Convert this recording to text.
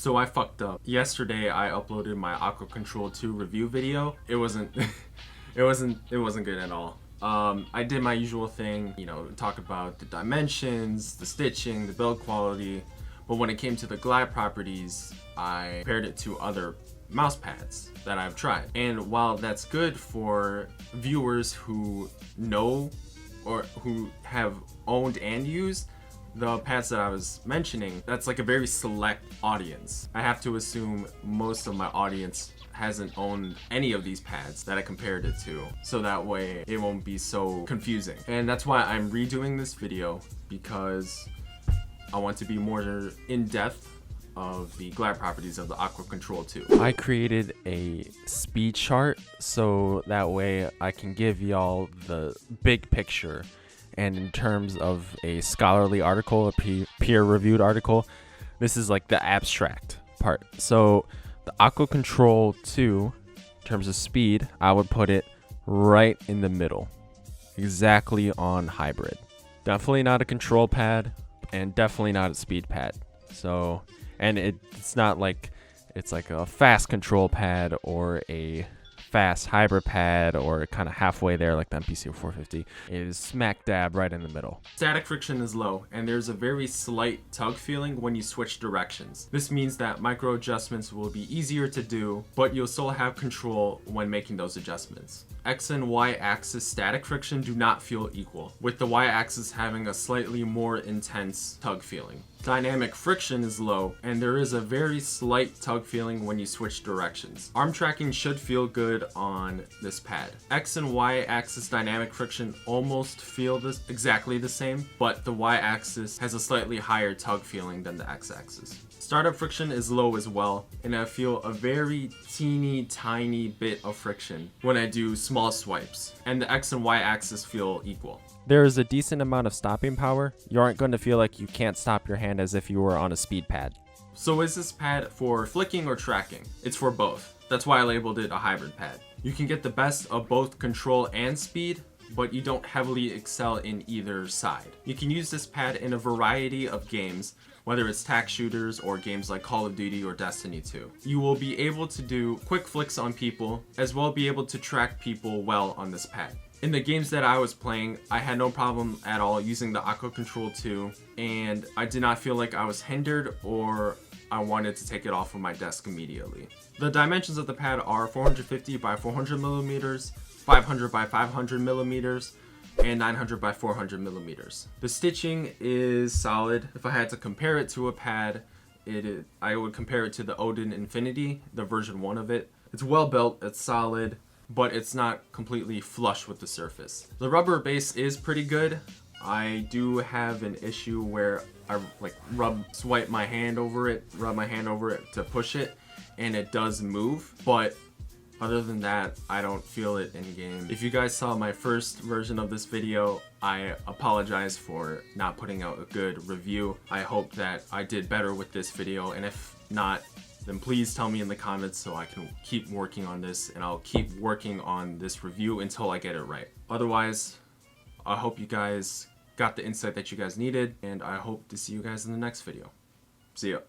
So I fucked up. Yesterday I uploaded my Aqua Control 2 review video. It wasn't it wasn't good at all. I did my usual thing, you know, talk about the dimensions, the stitching, the build quality, but when it came to the glide properties, I compared it to other mouse pads that I've tried. And while that's good for viewers who know or who have owned and used the pads that I was mentioning, that's like a very select audience. I have to assume most of my audience hasn't owned any of these pads that I compared it to, so that way it won't be so confusing. And that's why I'm redoing this video, because I want to be more in-depth of the glide properties of the Aqua Control 2. I created a speed chart so that way I can give y'all the big picture. And in terms of a scholarly article, a peer-reviewed article, this is like the abstract part. So the Aqua Control 2, in terms of speed, I would put it right in the middle, exactly on hybrid. Definitely not a control pad, and definitely not a speed pad. So, and it's not like it's like a fast control pad or a fast hybrid pad or kind of halfway there like the MPC 450. It is smack dab right in the middle. Static friction is low, and there's a very slight tug feeling when you switch directions. This means that micro adjustments will be easier to do, but you'll still have control when making those adjustments. X and Y axis static friction do not feel equal, with the Y axis having a slightly more intense tug feeling. Dynamic friction is low, and there is a very slight tug feeling when you switch directions. Arm tracking should feel good on this pad. X and Y axis dynamic friction almost feel exactly the same, but the Y axis has a slightly higher tug feeling than the X axis. Startup friction is low as well, and I feel a very teeny tiny bit of friction when I do small swipes, and the X and Y axis feel equal. There is a decent amount of stopping power. You aren't going to feel like you can't stop your hand as if you were on a speed pad. So is this pad for flicking or tracking? It's for both. That's why I labeled it a hybrid pad. You can get the best of both control and speed, but you don't heavily excel in either side. You can use this pad in a variety of games, whether it's tac shooters or games like Call of Duty or Destiny 2. You will be able to do quick flicks on people, as well be able to track people well on this pad. In the games that I was playing, I had no problem at all using the Aqua Control 2, and I did not feel like I was hindered or I wanted to take it off of my desk immediately. The dimensions of the pad are 450 by 400 millimeters, 500 by 500 millimeters, and 900 by 400 millimeters. The stitching is solid. If I had to compare it to a pad, I would compare it to the Odin Infinity, the version 1 of it. It's well built, it's solid, but it's not completely flush with the surface. The rubber base is pretty good. I do have an issue where I rub my hand over it to push it, and it does move, but other than that, I don't feel it in game. If you guys saw my first version of this video, I apologize for not putting out a good review. I hope that I did better with this video, and if not, then please tell me in the comments so I can keep working on this, and I'll keep working on this review until I get it right. Otherwise, I hope you guys got the insight that you guys needed, and I hope to see you guys in the next video. See ya.